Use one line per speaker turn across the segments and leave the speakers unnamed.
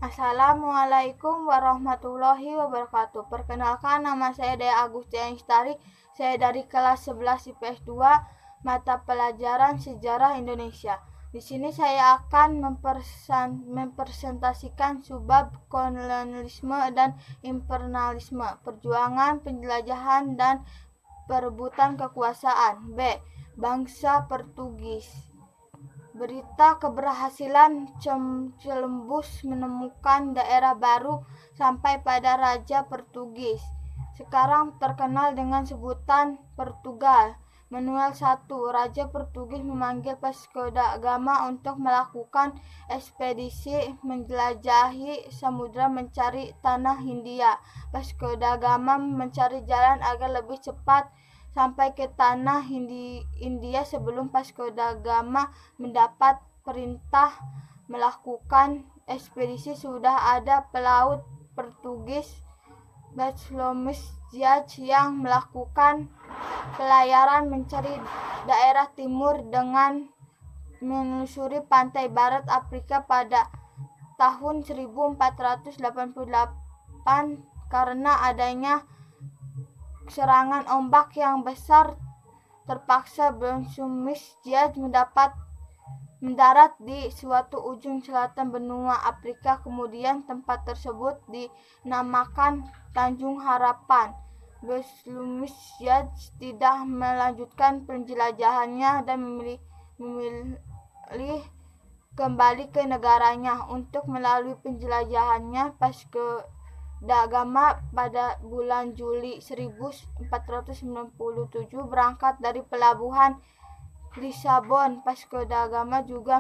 Assalamualaikum warahmatullahi wabarakatuh. Perkenalkan, nama saya Dea Agustiani Lestari. Saya dari kelas 11 IPS 2, mata pelajaran Sejarah Indonesia. Di sini saya akan mempresentasikan subbab kolonialisme dan imperialisme, perjuangan, penjelajahan, dan perebutan kekuasaan. B. Bangsa Portugis. Berita keberhasilan Columbus menemukan daerah baru sampai pada Raja Portugis, sekarang terkenal dengan sebutan Portugal. Manuel I, Raja Portugis, memanggil Vasco da Gama untuk melakukan ekspedisi menjelajahi samudra mencari tanah Hindia. Vasco da Gama mencari jalan agar lebih cepat sampai ke tanah India. Sebelum Vasco da Gama mendapat perintah melakukan ekspedisi, sudah ada pelaut Portugis Bartolomeu Dias yang melakukan pelayaran mencari daerah timur dengan menelusuri pantai barat Afrika pada tahun 1488. Karena adanya serangan ombak yang besar, terpaksa Bartolomeu Dias mendarat di suatu ujung selatan benua Afrika. Kemudian tempat tersebut dinamakan Tanjung Harapan. Bartolomeu Dias tidak melanjutkan penjelajahannya dan memilih kembali ke negaranya. Untuk melalui penjelajahannya, Vasco da Gama pada bulan Juli 1497 berangkat dari pelabuhan Lisabon. Vasco da Gama juga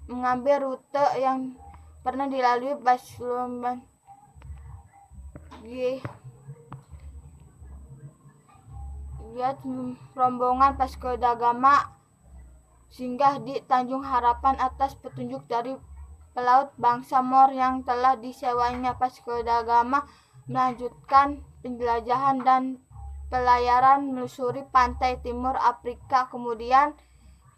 mengambil rute yang pernah dilalui Bartolomeu Dias. Rombongan Vasco da Gama singgah di Tanjung Harapan atas petunjuk dari pelaut bangsa Moor yang telah disewanya. Vasco da Gama melanjutkan penjelajahan dan pelayaran menelusuri pantai timur Afrika, kemudian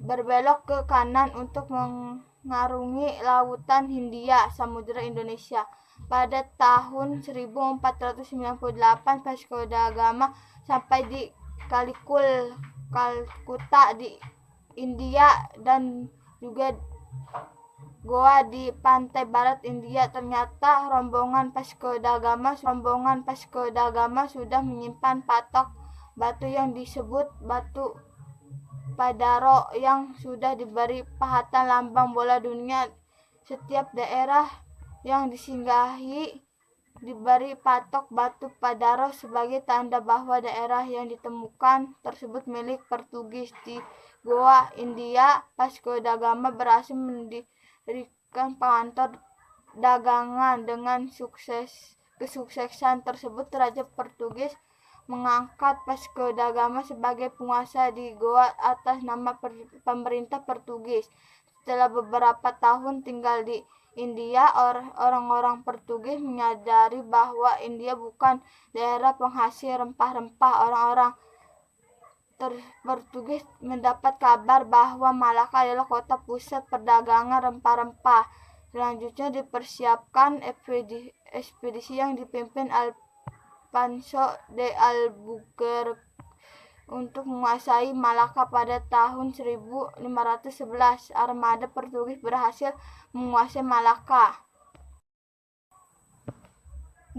berbelok ke kanan untuk mengarungi lautan Hindia, Samudra Indonesia. Pada tahun 1498 Vasco da Gama sampai di Kalkuta di India dan juga Goa di pantai barat India. Ternyata rombongan Vasco da Gama sudah menyimpan patok batu yang disebut batu Padaro yang sudah diberi pahatan lambang bola dunia. Setiap daerah yang disinggahi diberi patok batu Padaro sebagai tanda bahwa daerah yang ditemukan tersebut milik Portugis. Di Goa, India, Vasco da Gama berhasil mendirikan kantor dagangan. Dengan kesuksesan tersebut, Raja Portugis mengangkat Vasco da Gama sebagai penguasa di Goa atas nama pemerintah Portugis. Setelah beberapa tahun tinggal di India, orang-orang Portugis menyadari bahwa India bukan daerah penghasil rempah-rempah. Orang-orang Portugis mendapat kabar bahwa Malaka adalah kota pusat perdagangan rempah-rempah. Selanjutnya dipersiapkan ekspedisi yang dipimpin Alfonso de Albuquerque untuk menguasai Malaka. Pada tahun 1511, armada Portugis berhasil menguasai Malaka.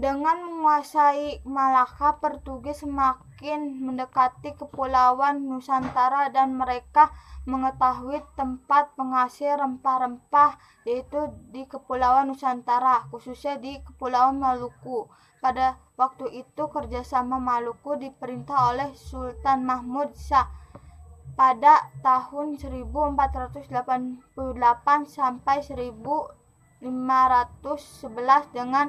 Dengan menguasai Malaka, Portugis semakin mendekati kepulauan Nusantara dan mereka mengetahui tempat penghasil rempah-rempah, yaitu di Kepulauan Nusantara, khususnya di Kepulauan Maluku. Pada waktu itu, kerjasama Maluku diperintah oleh Sultan Mahmud Shah. Pada tahun 1488 sampai 1511, dengan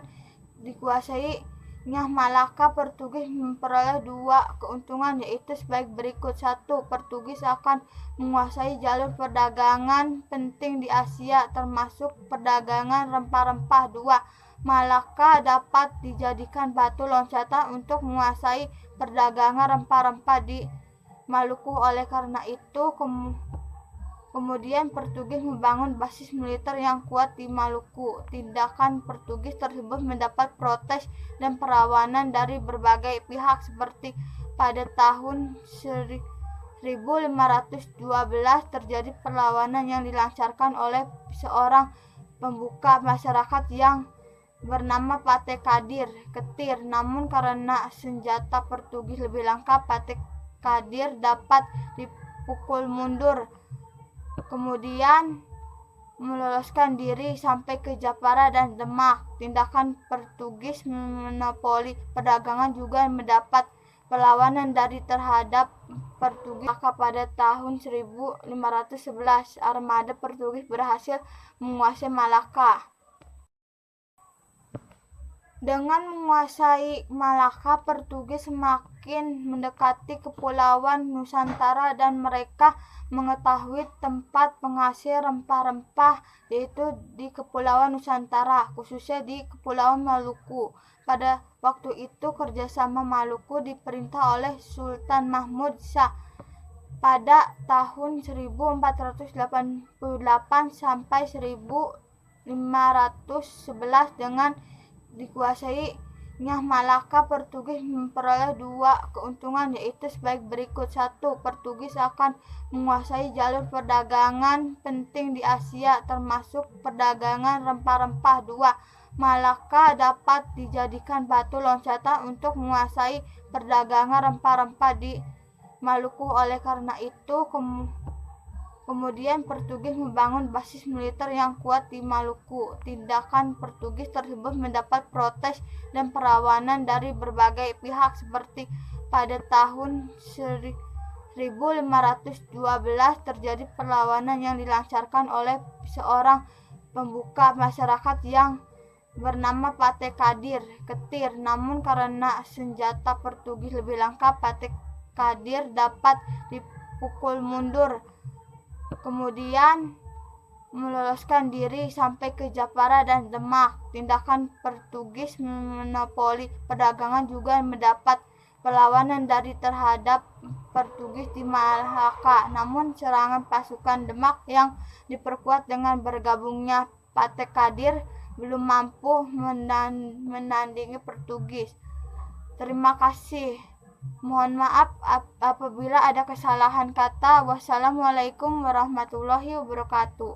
dikuasainya Malaka, Portugis memperoleh dua keuntungan, yaitu sebagai berikut. 1. Portugis akan menguasai jalur perdagangan penting di Asia, termasuk perdagangan rempah-rempah. 2. Malaka dapat dijadikan batu loncatan untuk menguasai perdagangan rempah-rempah di Maluku. Oleh karena itu, Kemudian Portugis membangun basis militer yang kuat di Maluku. Tindakan Portugis tersebut mendapat protes dan perlawanan dari berbagai pihak, seperti pada tahun 1512 terjadi perlawanan yang dilancarkan oleh seorang pembuka masyarakat yang bernama Pate Ketir. Namun karena senjata Portugis lebih lengkap, Pate Kadir dapat dipukul mundur, kemudian meloloskan diri sampai ke Japara dan Demak. Tindakan Portugis monopoli perdagangan juga mendapat perlawanan dari terhadap Portugis. Maka pada tahun 1511 armada Portugis berhasil menguasai Malaka. Dengan menguasai Malaka, Portugis semakin mendekati kepulauan Nusantara dan mereka mengetahui tempat penghasil rempah-rempah, yaitu di Kepulauan Nusantara, khususnya di Kepulauan Maluku. Pada waktu itu kerjasama Maluku diperintah oleh Sultan Mahmud Shah pada tahun 1488 sampai 1511 dengan dikuasainya Malaka. Portugis memperoleh dua keuntungan, yaitu sebagai berikut. 1. Portugis akan menguasai jalur perdagangan penting di Asia, termasuk perdagangan rempah-rempah. 2. Malaka dapat dijadikan batu loncatan untuk menguasai perdagangan rempah-rempah di Maluku. Oleh karena itu, kemudian Portugis membangun basis militer yang kuat di Maluku. Tindakan Portugis tersebut mendapat protes dan perlawanan dari berbagai pihak, seperti pada tahun 1512 terjadi perlawanan yang dilancarkan oleh seorang pembuka masyarakat yang bernama Pate Ketir. Namun karena senjata Portugis lebih lengkap, Pate Kadir dapat dipukul mundur, kemudian meloloskan diri sampai ke Japara dan Demak. Tindakan Portugis monopoli perdagangan juga mendapat perlawanan dari terhadap Portugis di Malaka. Namun serangan pasukan Demak yang diperkuat dengan bergabungnya Pate Kadir belum mampu menandingi Portugis. Terima kasih. Mohon maaf apabila ada kesalahan kata. Wassalamualaikum warahmatullahi wabarakatuh.